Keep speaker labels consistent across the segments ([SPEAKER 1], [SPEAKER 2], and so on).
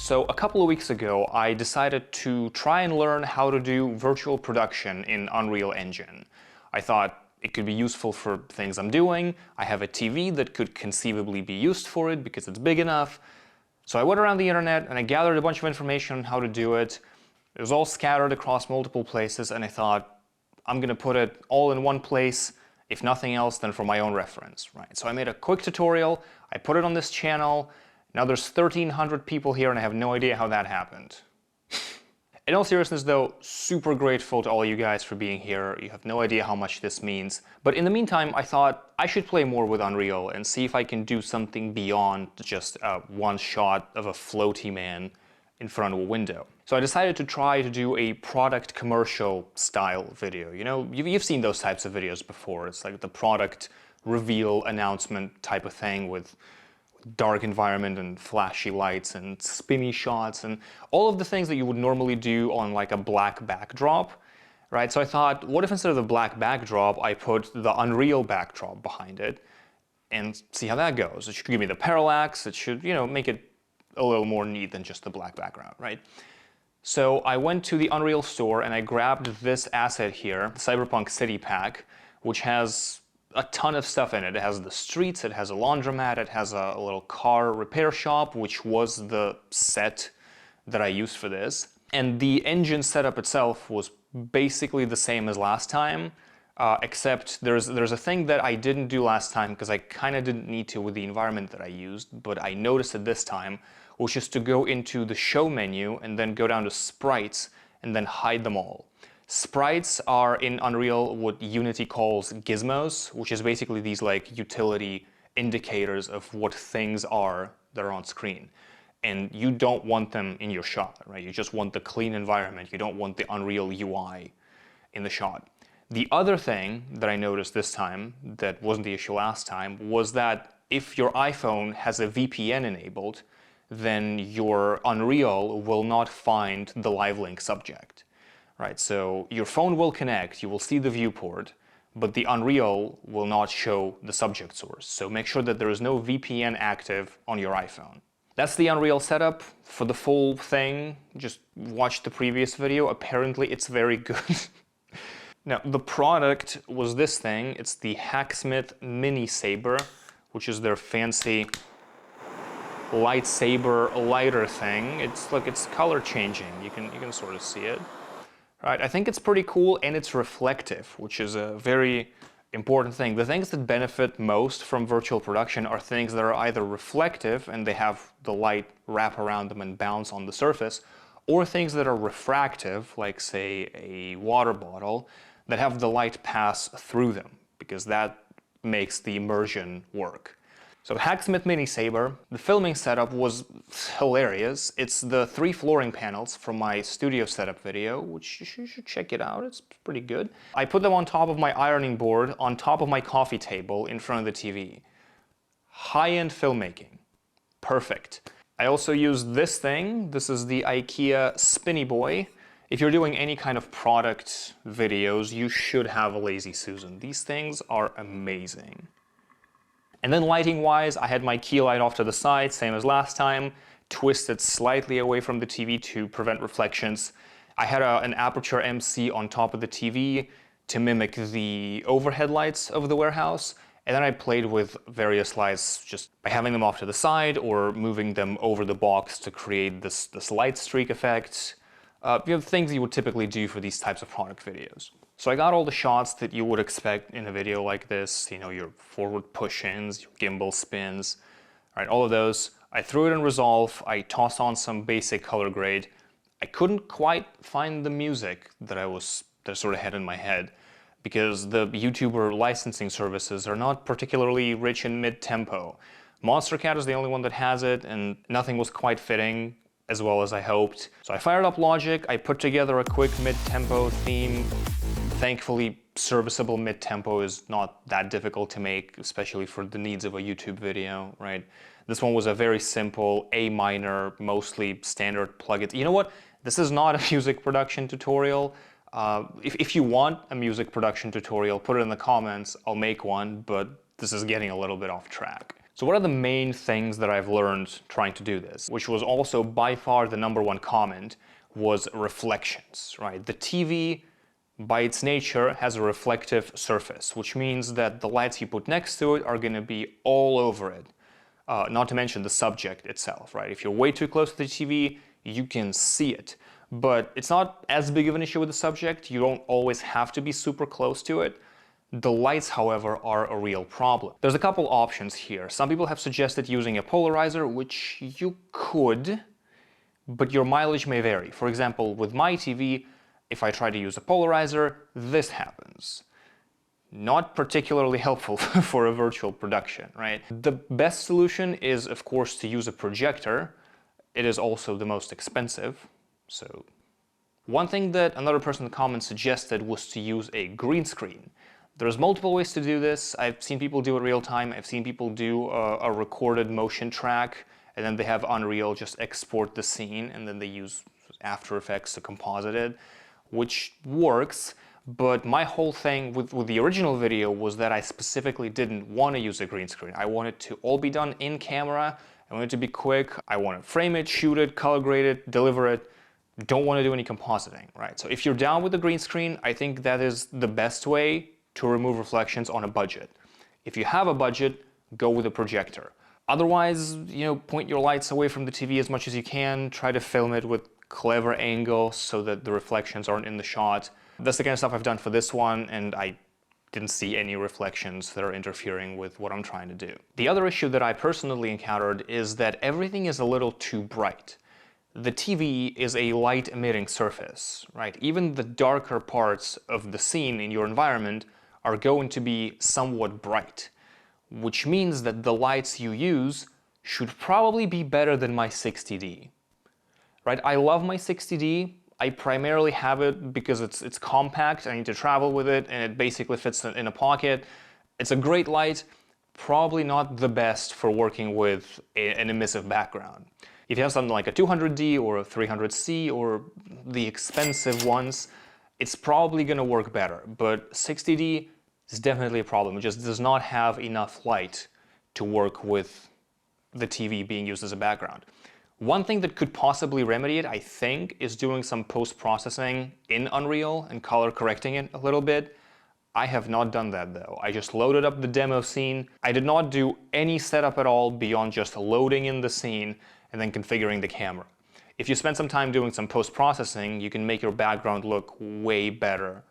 [SPEAKER 1] So a couple of weeks ago, I decided to try and learn how to do virtual production in Unreal Engine. I thought it could be useful for things I'm doing. I have a TV that could conceivably be used for it because it's big enough. So I went around the internet and I gathered a bunch of information on how to do it. It was all scattered across multiple places, and I thought, I'm gonna put it all in one place, if nothing else, then for my own reference, right? So I made a quick tutorial, I put it on this channel. Now there's 1,300 people here and I have no idea how that happened. In all seriousness though, super grateful to all you guys for being here. You have no idea how much this means. But in the meantime, I thought I should play more with Unreal and see if I can do something beyond just one shot of a floaty man in front of a window. So I decided to try to do a product commercial style video. You know, you've seen those types of videos before. It's like the product reveal announcement type of thing with dark environment and flashy lights and spinny shots and all of the things that you would normally do on like a black backdrop, right? So I thought, what if instead of the black backdrop, I put the Unreal backdrop behind it and see how that goes. It should give me the parallax. It should, you know, make it a little more neat than just the black background, right? So I went to the Unreal store and I grabbed this asset here, the Cyberpunk City Pack, which has a ton of stuff in it. It has the streets, it has a laundromat, it has a little car repair shop, which was the set that I used for this. And the engine setup itself was basically the same as last time, except there's a thing that I didn't do last time because I kind of didn't need to with the environment that I used, but I noticed it this time, which is to go into the show menu and then go down to sprites and then hide them all. Sprites are in Unreal what Unity calls gizmos, which is basically these like utility indicators of what things are that are on screen. And you don't want them in your shot, right? You just want the clean environment. You don't want the Unreal UI in the shot. The other thing that I noticed this time that wasn't the issue last time was that if your iPhone has a VPN enabled, then your Unreal will not find the live link subject. Right, so your phone will connect, you will see the viewport, but the Unreal will not show the subject source. So make sure that there is no VPN active on your iPhone. That's the Unreal setup. For the full thing, just watch the previous video. Apparently it's very good. Now, the product was this thing. It's the Hacksmith mini-saber, which is their fancy lightsaber lighter thing. It's color changing. You can sort of see it. Right, I think it's pretty cool and it's reflective, which is a very important thing. The things that benefit most from virtual production are things that are either reflective and they have the light wrap around them and bounce on the surface, or things that are refractive, like say a water bottle, that have the light pass through them, because that makes the immersion work. So Hacksmith mini-saber, the filming setup was hilarious. It's the 3 flooring panels from my studio setup video, which you should check it out, it's pretty good. I put them on top of my ironing board, on top of my coffee table, in front of the TV. High-end filmmaking. Perfect. I also used this thing. This is the IKEA Spinny Boy. If you're doing any kind of product videos, you should have a Lazy Susan. These things are amazing. And then lighting-wise, I had my key light off to the side, same as last time, twisted slightly away from the TV to prevent reflections. I had an Aperture MC on top of the TV to mimic the overhead lights of the warehouse, and then I played with various lights just by having them off to the side or moving them over the box to create this light streak effect. You know, things you would typically do for these types of product videos. So I got all the shots that you would expect in a video like this, you know, your forward push-ins, your gimbal spins, right, all of those. I threw it in Resolve, I tossed on some basic color grade. I couldn't quite find the music that I sort of had in my head, because the YouTuber licensing services are not particularly rich in mid-tempo. Monstercat is the only one that has it, and nothing was quite fitting as well as I hoped. So I fired up Logic, I put together a quick mid-tempo theme. Thankfully, serviceable mid-tempo is not that difficult to make, especially for the needs of a YouTube video, right? This one was a very simple A minor, mostly standard plugins. You know what? This is not a music production tutorial. If you want a music production tutorial, put it in the comments, I'll make one, but this is getting a little bit off track. So what are the main things that I've learned trying to do this, which was also by far the #1 comment, was reflections, right? The TV, by its nature, has a reflective surface, which means that the lights you put next to it are going to be all over it. Not to mention the subject itself, right? If you're way too close to the TV, you can see it. But it's not as big of an issue with the subject. You don't always have to be super close to it. The lights, however, are a real problem. There's a couple options here. Some people have suggested using a polarizer, which you could, but your mileage may vary. For example, with my TV, if I try to use a polarizer, this happens. Not particularly helpful for a virtual production, right? The best solution is, of course, to use a projector. It is also the most expensive, so... One thing that another person in the comments suggested was to use a green screen. There's multiple ways to do this. I've seen people do it real time. I've seen people do a recorded motion track, and then they have Unreal just export the scene, and then they use After Effects to composite it, which works. But my whole thing with the original video was that I specifically didn't want to use a green screen. I want it to all be done in camera. I want it to be quick. I want to frame it, shoot it, color grade it, deliver it. Don't want to do any compositing, right? So if you're down with the green screen, I think that is the best way to remove reflections on a budget. If you have a budget, go with a projector. Otherwise, point your lights away from the TV as much as you can. Try to film it with clever angles so that the reflections aren't in the shot. That's the kind of stuff I've done for this one, and I didn't see any reflections that are interfering with what I'm trying to do. The other issue that I personally encountered is that everything is a little too bright. The TV is a light-emitting surface, right? Even the darker parts of the scene in your environment are going to be somewhat bright, which means that the lights you use should probably be better than my 60D. Right? I love my 60D. I primarily have it because it's compact. I need to travel with it, and it basically fits in a pocket. It's a great light, probably not the best for working with an emissive background. If you have something like a 200D or a 300C or the expensive ones, it's probably going to work better. But 60D is definitely a problem. It just does not have enough light to work with the TV being used as a background. One thing that could possibly remedy it, I think, is doing some post-processing in Unreal and color correcting it a little bit. I have not done that though. I just loaded up the demo scene. I did not do any setup at all beyond just loading in the scene and then configuring the camera. If you spend some time doing some post-processing, you can make your background look way better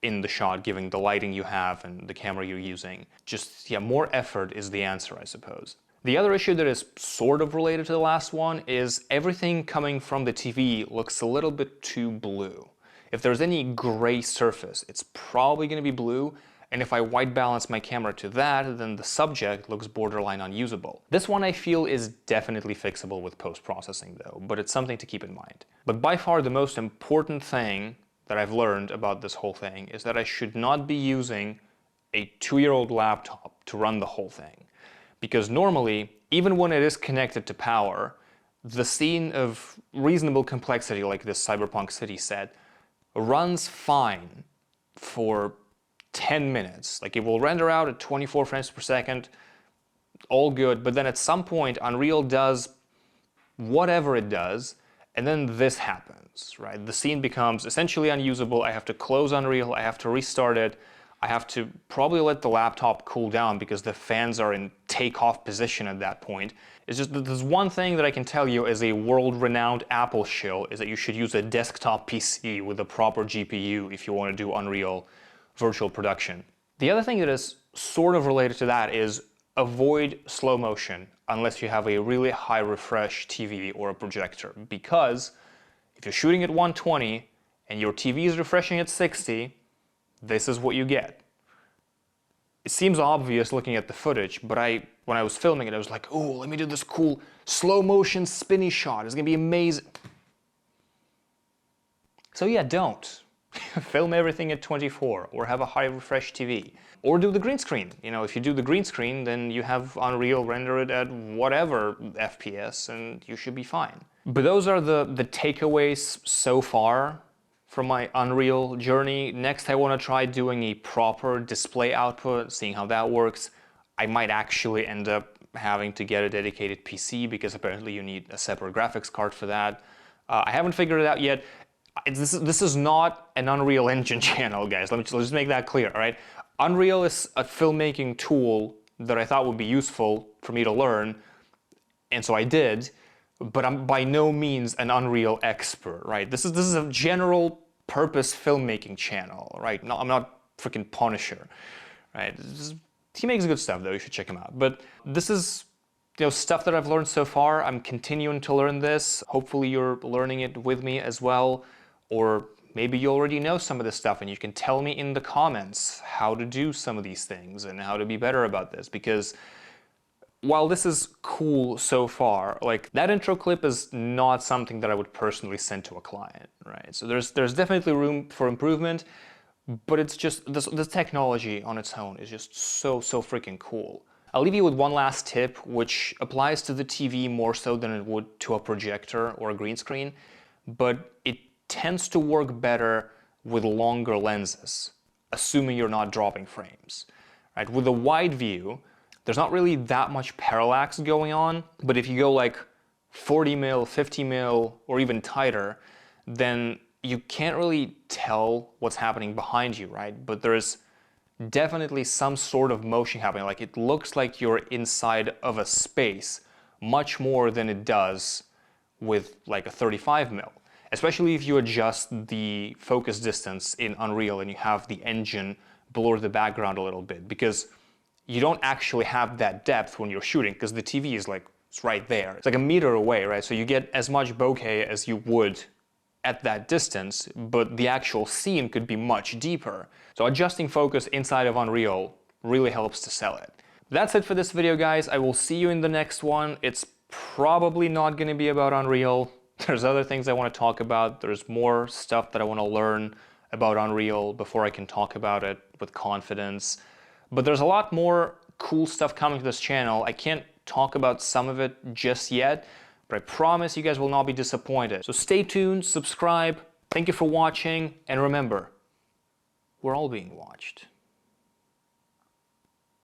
[SPEAKER 1] in the shot, given the lighting you have and the camera you're using. Just, yeah, more effort is the answer, I suppose. The other issue that is sort of related to the last one is everything coming from the TV looks a little bit too blue. If there's any gray surface, it's probably going to be blue, and if I white balance my camera to that, then the subject looks borderline unusable. This one I feel is definitely fixable with post-processing though, but it's something to keep in mind. But by far the most important thing that I've learned about this whole thing is that I should not be using a 2-year-old laptop to run the whole thing. Because normally, even when it is connected to power, the scene of reasonable complexity like this cyberpunk city set runs fine for 10 minutes. Like, it will render out at 24 frames per second, all good, but then at some point Unreal does whatever it does, and then this happens, right? The scene becomes essentially unusable. I have to close Unreal, I have to restart it, I have to probably let the laptop cool down because the fans are in takeoff position at that point. It's just that there's one thing that I can tell you as a world-renowned Apple shill is that you should use a desktop PC with a proper GPU if you want to do Unreal virtual production. The other thing that is sort of related to that is avoid slow motion unless you have a really high refresh TV or a projector, because if you're shooting at 120 and your TV is refreshing at 60, this is what you get. It seems obvious looking at the footage, but when I was filming it, I was like, oh, let me do this cool slow motion spinny shot. It's gonna be amazing. So yeah, don't. Film everything at 24 or have a high refresh TV. Or do the green screen. You know, if you do the green screen, then you have Unreal render it at whatever FPS and you should be fine. But those are the takeaways so far from my Unreal journey. Next, I want to try doing a proper display output, seeing how that works. I might actually end up having to get a dedicated PC because apparently you need a separate graphics card for that. I haven't figured it out yet. This is not an Unreal Engine channel, guys. Let's just make that clear, all right? Unreal is a filmmaking tool that I thought would be useful for me to learn, and so I did, but I'm by no means an Unreal expert, right? This is a general purpose filmmaking channel, right? No, I'm not freaking Punisher, right? He makes good stuff though, you should check him out. But this is, stuff that I've learned so far. I'm continuing to learn this. Hopefully you're learning it with me as well, or maybe you already know some of this stuff and you can tell me in the comments how to do some of these things and how to be better about this, because while this is cool so far, like that intro clip is not something that I would personally send to a client, right? So there's definitely room for improvement, but it's just, this technology on its own is just so freaking cool. I'll leave you with one last tip, which applies to the TV more so than it would to a projector or a green screen, but it tends to work better with longer lenses, assuming you're not dropping frames, right? With a wide view, there's not really that much parallax going on, but if you go like 40 mil, 50 mil, or even tighter, then you can't really tell what's happening behind you, right? But there's definitely some sort of motion happening. Like it looks like you're inside of a space much more than it does with like a 35 mil. Especially if you adjust the focus distance in Unreal and you have the engine blur the background a little bit, because you don't actually have that depth when you're shooting because the TV is like, it's right there. It's like a meter away, right? So you get as much bokeh as you would at that distance, but the actual scene could be much deeper. So adjusting focus inside of Unreal really helps to sell it. That's it for this video, guys. I will see you in the next one. It's probably not going to be about Unreal. There's other things I want to talk about. There's more stuff that I want to learn about Unreal before I can talk about it with confidence. But there's a lot more cool stuff coming to this channel. I can't talk about some of it just yet, but I promise you guys will not be disappointed. So stay tuned, subscribe, thank you for watching, and remember, we're all being watched.